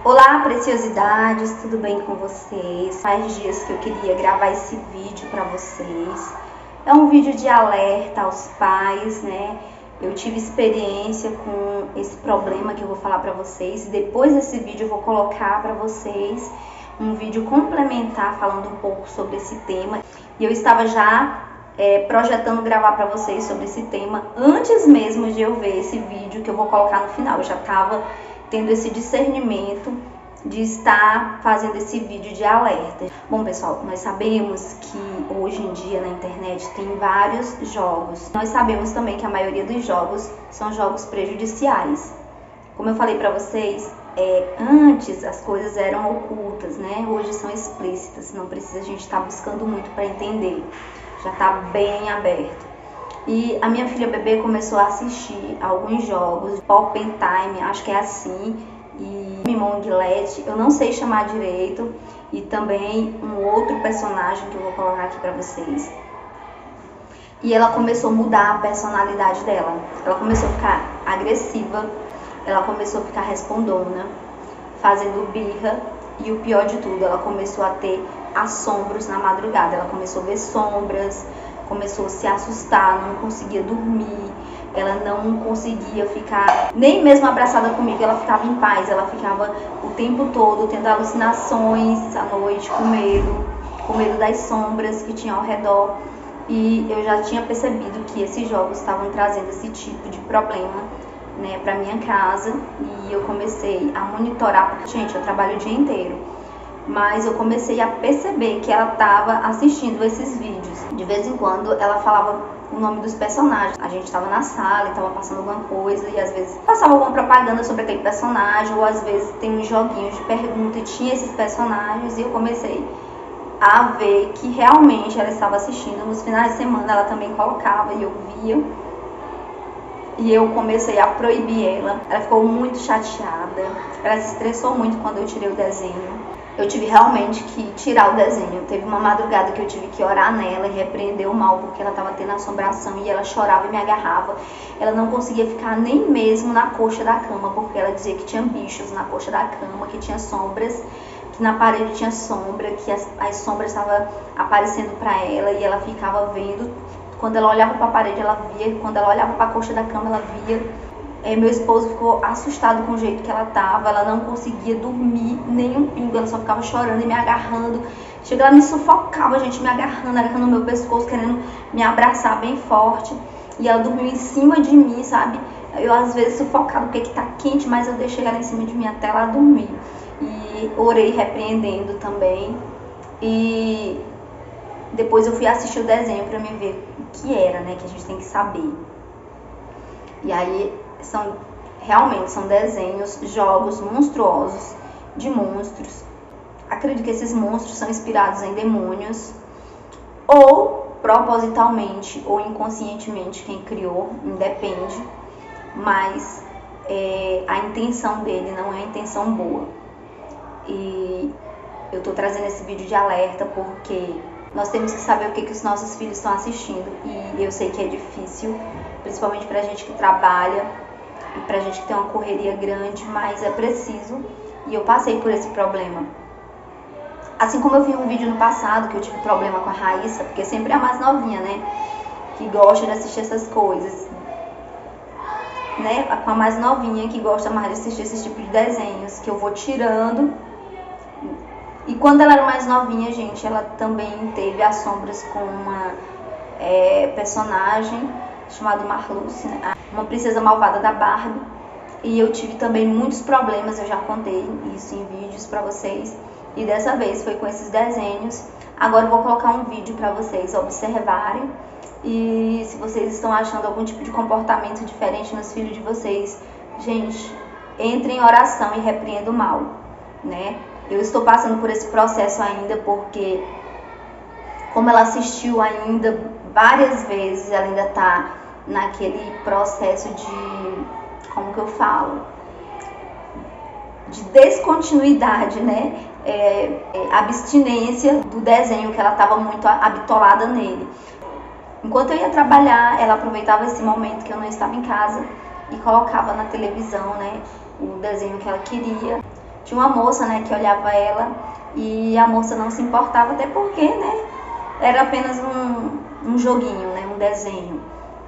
Olá, preciosidades, tudo bem com vocês? Faz dias que eu queria gravar esse vídeo para vocês. É um vídeo de alerta aos pais, né? Eu tive experiência com esse problema que eu vou falar para vocês. Depois desse vídeo eu vou colocar para vocês um vídeo complementar falando um pouco sobre esse tema. E eu estava já projetando gravar para vocês sobre esse tema antes mesmo de eu ver esse vídeo que eu vou colocar no final. Eu já estava tendo esse discernimento de estar fazendo esse vídeo de alerta. Bom, pessoal, nós sabemos que hoje em dia na internet tem vários jogos. Nós sabemos também que a maioria dos jogos são jogos prejudiciais. Como eu falei para vocês, antes as coisas eram ocultas, né? Hoje são explícitas, não precisa a gente estar buscando muito para entender. Já está bem aberto. E a minha filha bebê começou a assistir alguns jogos, Pop Time, acho que é assim, e Mimonglet, eu não sei chamar direito, e também um outro personagem que eu vou colocar aqui pra vocês. E ela começou a mudar a personalidade dela, ela começou a ficar agressiva, ela começou a ficar respondona, fazendo birra, e o pior de tudo, ela começou a ter assombros na madrugada, ela começou a ver sombras, começou a se assustar, não conseguia dormir, ela não conseguia ficar, nem mesmo abraçada comigo, ela ficava em paz, ela ficava o tempo todo tendo alucinações à noite, com medo das sombras que tinha ao redor. E eu já tinha percebido que esses jogos estavam trazendo esse tipo de problema, né, para minha casa, e eu comecei a monitorar, porque, gente, eu trabalho o dia inteiro. Mas eu comecei a perceber que ela estava assistindo esses vídeos. De vez em quando ela falava o nome dos personagens. A gente estava na sala e estava passando alguma coisa e às vezes passava alguma propaganda sobre aquele personagem, ou às vezes tem uns joguinhos de pergunta e tinha esses personagens, e eu comecei a ver que realmente ela estava assistindo. Nos finais de semana ela também colocava e eu via. E eu comecei a proibir ela. Ela ficou muito chateada. Ela se estressou muito quando eu tirei o desenho. Eu tive realmente que tirar o desenho. Teve uma madrugada que eu tive que orar nela e repreender o mal, porque ela estava tendo assombração e ela chorava e me agarrava. Ela não conseguia ficar nem mesmo na coxa da cama, porque ela dizia que tinha bichos na coxa da cama, que tinha sombras, que na parede tinha sombra, que as sombras estavam aparecendo para ela e ela ficava vendo. Quando ela olhava para a parede, ela via. Quando ela olhava para a coxa da cama, ela via. Meu esposo ficou assustado com o jeito que ela estava. Ela não conseguia dormir nem um pingo. Ela só ficava chorando e me agarrando. Chega, ela me sufocava, gente, me agarrando no meu pescoço, querendo me abraçar bem forte. E ela dormiu em cima de mim, sabe? Eu, às vezes, sufocada, porque que tá quente, mas eu deixei ela em cima de mim até ela dormir. E orei repreendendo também. E depois eu fui assistir o desenho pra me ver o que era, né? Que a gente tem que saber. E aí realmente são desenhos, jogos monstruosos de monstros. Acredito que esses monstros são inspirados em demônios, ou propositalmente ou inconscientemente, quem criou, independe. Mas a intenção dele não é a intenção boa. E eu tô trazendo esse vídeo de alerta porque nós temos que saber o que os nossos filhos estão assistindo. E eu sei que é difícil, principalmente pra gente que trabalha e pra gente que tem uma correria grande, mas é preciso. E eu passei por esse problema. Assim como eu vi um vídeo no passado que eu tive problema com a Raíssa, porque sempre é a mais novinha, né, que gosta de assistir essas coisas, né, com a mais novinha que gosta mais de assistir esse tipo de desenhos, que eu vou tirando. E quando ela era mais novinha, gente, ela também teve assombros com uma personagem chamada Marluce, né? Uma princesa malvada da Barbie. E eu tive também muitos problemas, eu já contei isso em vídeos pra vocês. E dessa vez foi com esses desenhos. Agora eu vou colocar um vídeo pra vocês observarem. E se vocês estão achando algum tipo de comportamento diferente nos filhos de vocês, gente, entre em oração e repreenda o mal, né? Eu estou passando por esse processo ainda porque, como ela assistiu ainda várias vezes, ela ainda tá naquele processo de, como que eu falo, de descontinuidade, né? Abstinência do desenho, que ela estava muito habitolada nele. Enquanto eu ia trabalhar, ela aproveitava esse momento que eu não estava em casa e colocava na televisão, né, o desenho que ela queria. Tinha uma moça, né, que olhava ela e a moça não se importava, até porque, né, era apenas um joguinho, né, um desenho.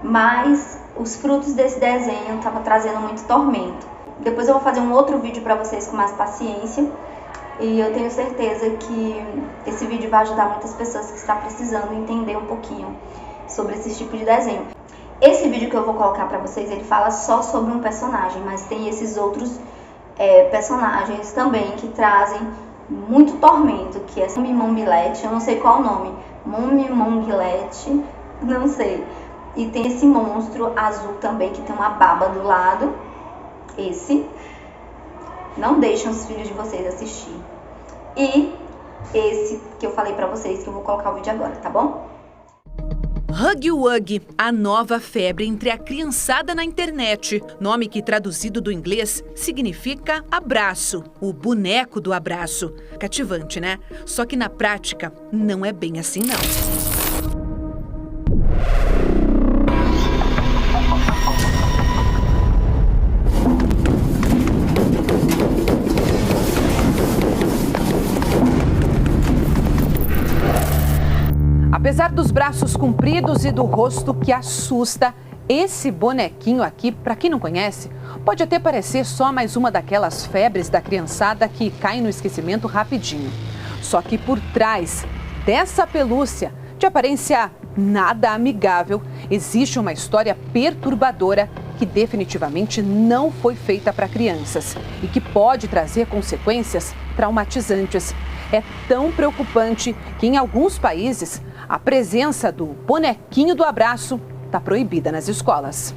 Mas os frutos desse desenho estavam trazendo muito tormento. Depois eu vou fazer um outro vídeo para vocês com mais paciência. E eu tenho certeza que esse vídeo vai ajudar muitas pessoas que estão precisando entender um pouquinho sobre esse tipo de desenho. Esse vídeo que eu vou colocar para vocês, ele fala só sobre um personagem, mas tem esses outros personagens também que trazem muito tormento, que é Mummy Mombilete, eu não sei qual o nome, Mummy Mombilete, não sei. E tem esse monstro azul também, que tem uma baba do lado. Esse. Não deixem os filhos de vocês assistir. E esse que eu falei pra vocês, que eu vou colocar o vídeo agora, tá bom? Huggy Wuggy, a nova febre entre a criançada na internet. Nome que, traduzido do inglês, significa abraço. O boneco do abraço. Cativante, né? Só que na prática, não é bem assim, não. Apesar dos braços compridos e do rosto que assusta, esse bonequinho aqui, para quem não conhece, pode até parecer só mais uma daquelas febres da criançada que cai no esquecimento rapidinho. Só que por trás dessa pelúcia, de aparência nada amigável, existe uma história perturbadora que definitivamente não foi feita para crianças e que pode trazer consequências traumatizantes. É tão preocupante que em alguns países a presença do bonequinho do abraço está proibida nas escolas.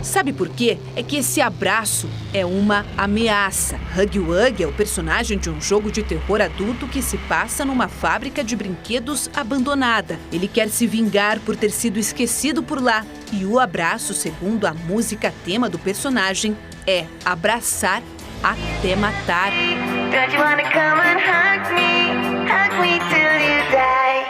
Sabe por quê? É que esse abraço é uma ameaça. Huggy Wuggy é o personagem de um jogo de terror adulto que se passa numa fábrica de brinquedos abandonada. Ele quer se vingar por ter sido esquecido por lá. E o abraço, segundo a música tema do personagem, é abraçar até matar. Don't you wanna come and hug me till you die?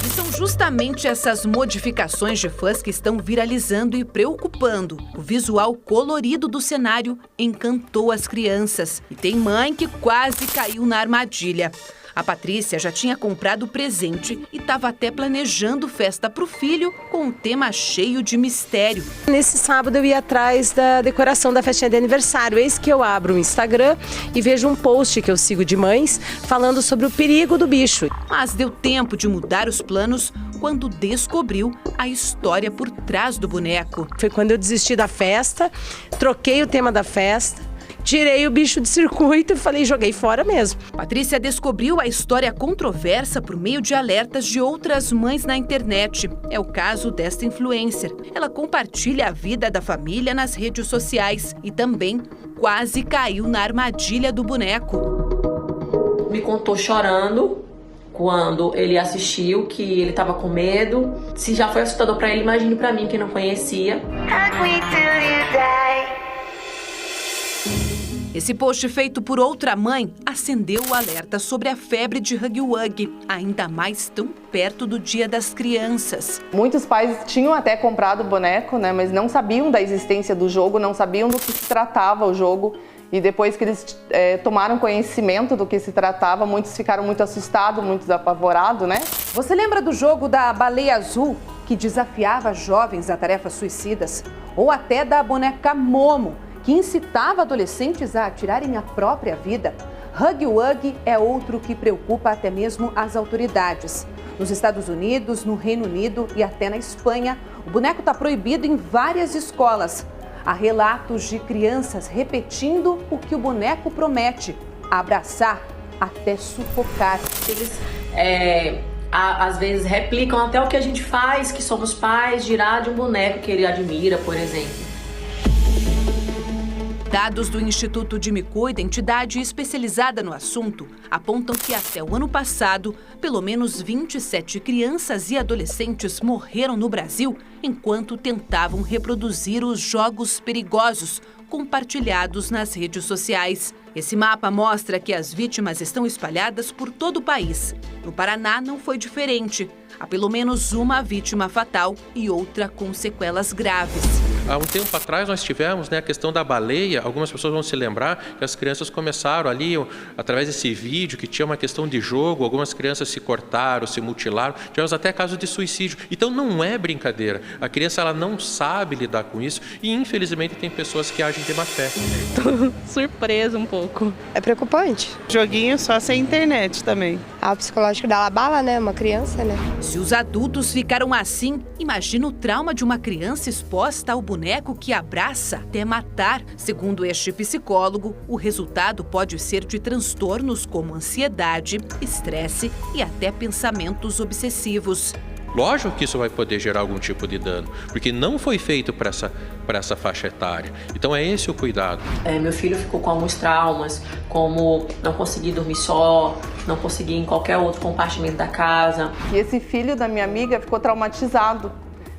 E são justamente essas modificações de fãs que estão viralizando e preocupando. O visual colorido do cenário encantou as crianças. E tem mãe que quase caiu na armadilha. A Patrícia já tinha comprado o presente e estava até planejando festa para o filho com um tema cheio de mistério. Nesse sábado eu ia atrás da decoração da festinha de aniversário. Eis que eu abro o Instagram e vejo um post que eu sigo de mães falando sobre o perigo do bicho. Mas deu tempo de mudar os planos quando descobriu a história por trás do boneco. Foi quando eu desisti da festa, troquei o tema da festa, tirei o bicho de circuito e falei, joguei fora mesmo. Patrícia descobriu a história controversa por meio de alertas de outras mães na internet. É o caso desta influencer. Ela compartilha a vida da família nas redes sociais e também quase caiu na armadilha do boneco. Me contou chorando quando ele assistiu, que ele estava com medo. Se já foi assustador para ele, imagine para mim que não conhecia. Esse post feito por outra mãe acendeu o alerta sobre a febre de Huggy Wuggy, ainda mais tão perto do Dia das Crianças. Muitos pais tinham até comprado o boneco, né, mas não sabiam da existência do jogo, não sabiam do que se tratava o jogo. E depois que eles tomaram conhecimento do que se tratava, muitos ficaram muito assustados, muitos apavorados, né? Você lembra do jogo da baleia azul, que desafiava jovens a tarefas suicidas? Ou até da boneca Momo, que incitava adolescentes a atirarem a própria vida? Huggy Wuggy é outro que preocupa até mesmo as autoridades. Nos Estados Unidos, no Reino Unido e até na Espanha, o boneco está proibido em várias escolas. Há relatos de crianças repetindo o que o boneco promete: abraçar até sufocar. Eles, às vezes, replicam até o que a gente faz, que somos pais, girar de um boneco que ele admira, por exemplo. Dados do Instituto de Me Cuida, entidade especializada no assunto, apontam que até o ano passado, pelo menos 27 crianças e adolescentes morreram no Brasil enquanto tentavam reproduzir os jogos perigosos compartilhados nas redes sociais. Esse mapa mostra que as vítimas estão espalhadas por todo o país. No Paraná não foi diferente. Há pelo menos uma vítima fatal e outra com sequelas graves. Há um tempo atrás nós tivemos, né, a questão da baleia. Algumas pessoas vão se lembrar que as crianças começaram ali, através desse vídeo, que tinha uma questão de jogo, algumas crianças se cortaram, se mutilaram, tivemos até casos de suicídio. Então não é brincadeira. A criança ela não sabe lidar com isso e infelizmente tem pessoas que agem de má fé. Tô surpresa um pouco. É preocupante. Joguinho só sem internet também. O psicológico dá bala, né? Uma criança, né? Se os adultos ficaram assim, imagina o trauma de uma criança exposta ao boneco que abraça até matar. Segundo este psicólogo, o resultado pode ser de transtornos como ansiedade, estresse e até pensamentos obsessivos. Lógico que isso vai poder gerar algum tipo de dano, porque não foi feito para essa faixa etária. Então é esse o cuidado. Meu filho ficou com alguns traumas, como não conseguir dormir só, não conseguir ir em qualquer outro compartimento da casa. E esse filho da minha amiga ficou traumatizado,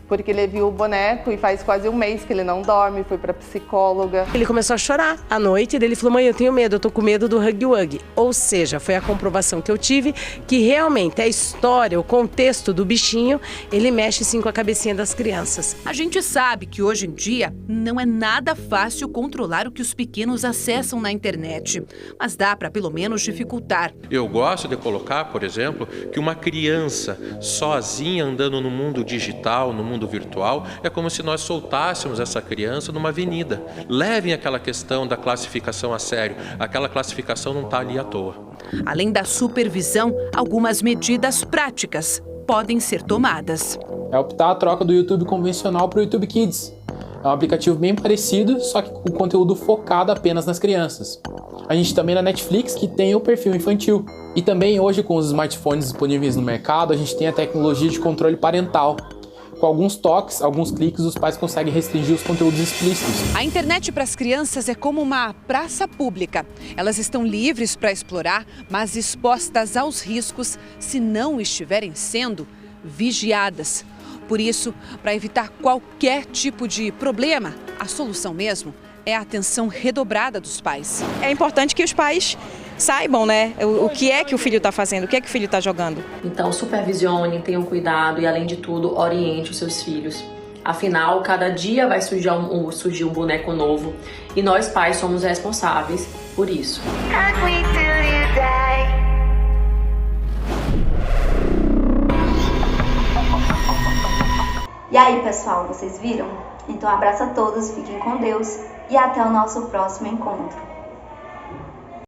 porque ele viu o boneco e faz quase um mês que ele não dorme, foi pra psicóloga. Ele começou a chorar à noite e ele falou: mãe, eu tenho medo, eu tô com medo do Huggy Wuggy. Ou seja, foi a comprovação que eu tive que realmente a história, o contexto do bichinho, ele mexe sim com a cabecinha das crianças. A gente sabe que hoje em dia não é nada fácil controlar o que os pequenos acessam na internet, mas dá para pelo menos dificultar. Eu gosto de colocar, por exemplo, que uma criança sozinha andando no mundo digital, no mundo virtual, é como se nós soltássemos essa criança numa avenida. Levem aquela questão da classificação a sério. Aquela classificação não está ali à toa. Além da supervisão, algumas medidas práticas podem ser tomadas. É optar a troca do YouTube convencional para o YouTube Kids. É um aplicativo bem parecido, só que com conteúdo focado apenas nas crianças. A gente também na Netflix, que tem o perfil infantil. E também hoje, com os smartphones disponíveis no mercado, a gente tem a tecnologia de controle parental. Com alguns toques, alguns cliques, os pais conseguem restringir os conteúdos explícitos. A internet para as crianças é como uma praça pública. Elas estão livres para explorar, mas expostas aos riscos se não estiverem sendo vigiadas. Por isso, para evitar qualquer tipo de problema, a solução mesmo é a atenção redobrada dos pais. É importante que os pais saibam, né, o que é que o filho está fazendo, o que é que o filho está jogando. Então, supervisione, tenham cuidado e, além de tudo, oriente os seus filhos. Afinal, cada dia vai surgir um boneco novo e nós, pais, somos responsáveis por isso. E aí, pessoal, vocês viram? Então, abraço a todos, fiquem com Deus e até o nosso próximo encontro.